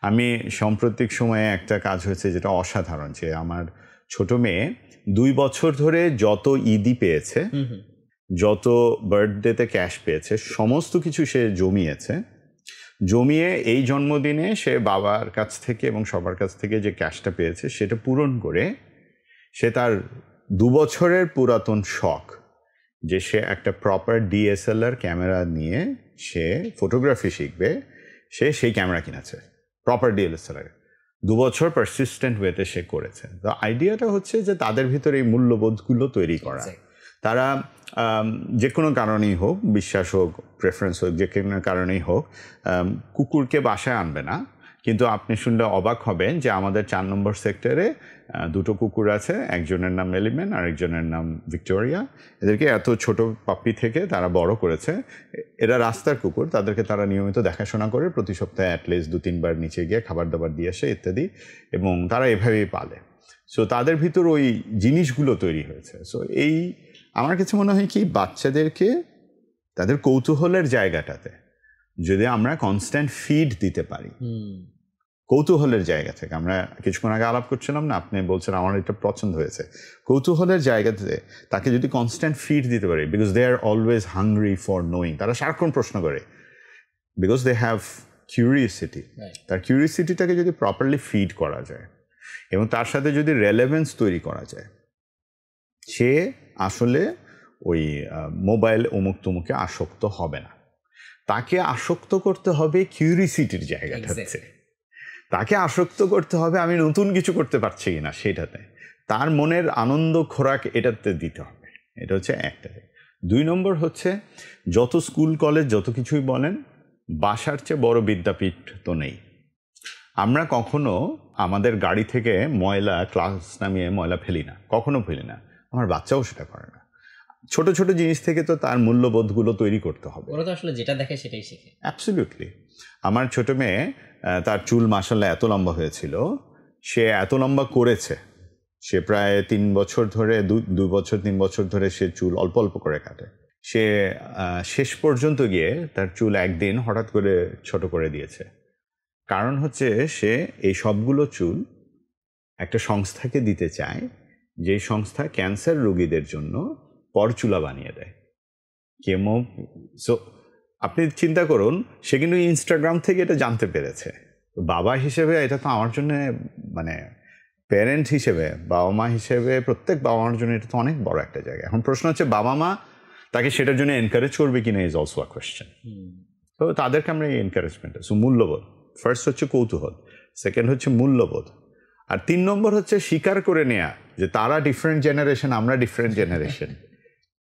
আমি সাম্প্রতিক সময়ে একটা কাজ হয়েছে যেটা অসাধারণ, যে আমার ছোট মেয়ে 2 বছর ধরে যত ঈদই পেয়েছে, যত বার্থডেতে ক্যাশ পেয়েছে, সমস্ত কিছু সে জমিয়ে এই জন্মদিনে সে বাবার কাছ থেকে এবং সবার কাছ থেকে যে ক্যাশটা পেয়েছে সেটা পূরণ করে সে তার 2 বছরের পুরাতন শখ, যে সে একটা প্রপার DSLR ক্যামেরা নিয়ে সে ফটোগ্রাফি শিখবে, সে সেই ক্যামেরা কিনেছে প্রপার DSLR। 2 বছর পারসিস্টেন্ট ওয়েতে সে করেছে। তো আইডিয়াটা হচ্ছে যে তাদের ভিতরে এই মূল্যবোধগুলো তৈরি করা। তারা যে কোনো কারণেই হোক, বিশ্বাস হোক, প্রেফারেন্স হোক, যে কোনো কারণেই হোক, কুকুরকে বাসায় আনবে না। কিন্তু আপনি শুনলে অবাক হবেন যে আমাদের 4 নম্বর সেক্টরে 2টো কুকুর আছে, একজনের নাম এলিমেন্ট আর একজনের নাম ভিক্টোরিয়া। এদেরকে এত ছোট পাপ্পি থেকে তারা বড় করেছে। এরা রাস্তার কুকুর, তাদেরকে তারা নিয়মিত দেখাশোনা করে প্রতি সপ্তাহে অ্যাটলিস্ট 2-3 বার নিচে গিয়ে খাবার দাবার দিয়ে আসে ইত্যাদি, এবং তারা এভাবেই পালে। সো তাদের ভিতর ওই জিনিসগুলো তৈরি হয়েছে। সো এই আমার কাছে মনে হয় কি, বাচ্চাদেরকে তাদের কৌতূহলের জায়গাটাতে যদি আমরা কনস্ট্যান্ট ফিড দিতে পারি, কৌতূহলের জায়গা থেকে, আমরা কিছুক্ষণ আগে আলাপ করছিলাম না, আপনি বলছেন আমার এটা পছন্দ হয়েছে, কৌতূহলের জায়গাতে তাকে যদি কনস্ট্যান্ট ফিড দিতে পারি, because they are always hungry for knowing, তারা সারাক্ষণ প্রশ্ন করে, বিকজ দে হ্যাভ কিউরিওসিটি। তার কিউরিওসিটিটাকে যদি প্রপারলি ফিড করা যায় এবং তার সাথে যদি রেলেভেন্স তৈরি করা যায়, সে আসলে ওই মোবাইল অমুক তমুকে আসক্ত হবে না। তাকে আসক্ত করতে হবে কিউরিওসিটির জায়গাটাতে, তাকে আসক্ত করতে হবে আমি নতুন কিছু করতে পারছি কিনা সেটাতে, তার মনের আনন্দ খোরাক এটাতে দিতে হবে। এটা হচ্ছে একটা। 2 নম্বর হচ্ছে, যত স্কুল কলেজ যত কিছুই বলেন, বাসার চেয়ে বড় বিদ্যাপীঠ তো নেই। আমরা কখনো আমাদের গাড়ি থেকে ময়লা, ক্লাস নামিয়ে ময়লা ফেলি না, কখনো ফেলি না, আমার বাচ্চাও সেটা করে না। ছোট ছোট জিনিস থেকে তো তার মূল্যবোধগুলো তৈরি করতে হবে। ওরা তো আসলে যেটা দেখে সেটাই শেখে। অ্যাবসলিউটলি। আমার ছোট মেয়ে, তার চুল মাশাআল্লাহ এত লম্বা হয়েছিল, সে এত লম্বা করেছে, সে প্রায় 3 বছর ধরে 2 বছর 3 বছর ধরে সে চুল অল্প অল্প করে কাটে। সে শেষ পর্যন্ত গিয়ে তার চুল একদিন হঠাৎ করে ছোট করে দিয়েছে। কারণ হচ্ছে সে এই সবগুলো চুল একটা সংস্থাকে দিতে চায়, যে সংস্থা ক্যান্সার রোগীদের জন্য পরচুলা বানিয়ে দেয়, কেমো। সো আপনি চিন্তা করুন, সে কিন্তু ইনস্টাগ্রাম থেকে এটা জানতে পেরেছে। বাবা হিসেবে এটা তো আমার জন্য, মানে প্যারেন্ট হিসেবে, বাবা মা হিসেবে, প্রত্যেক বাবা মার জন্য এটা তো অনেক বড় একটা জায়গা। এখন প্রশ্ন হচ্ছে বাবা মা তাকে সেটার জন্য এনকারেজ করবে কিনা, ইজ অলসো আ কোয়েশ্চেন। তো তাদেরকে আমরা এই এনকারেজমেন্ট, সো মূল্যবোধ, ফার্স্ট হচ্ছে কৌতূহল, সেকেন্ড হচ্ছে মূল্যবোধ, আর 3 নম্বর হচ্ছে স্বীকার করে নেওয়া যে তারা ডিফারেন্ট জেনারেশন, আমরা ডিফারেন্ট জেনারেশন।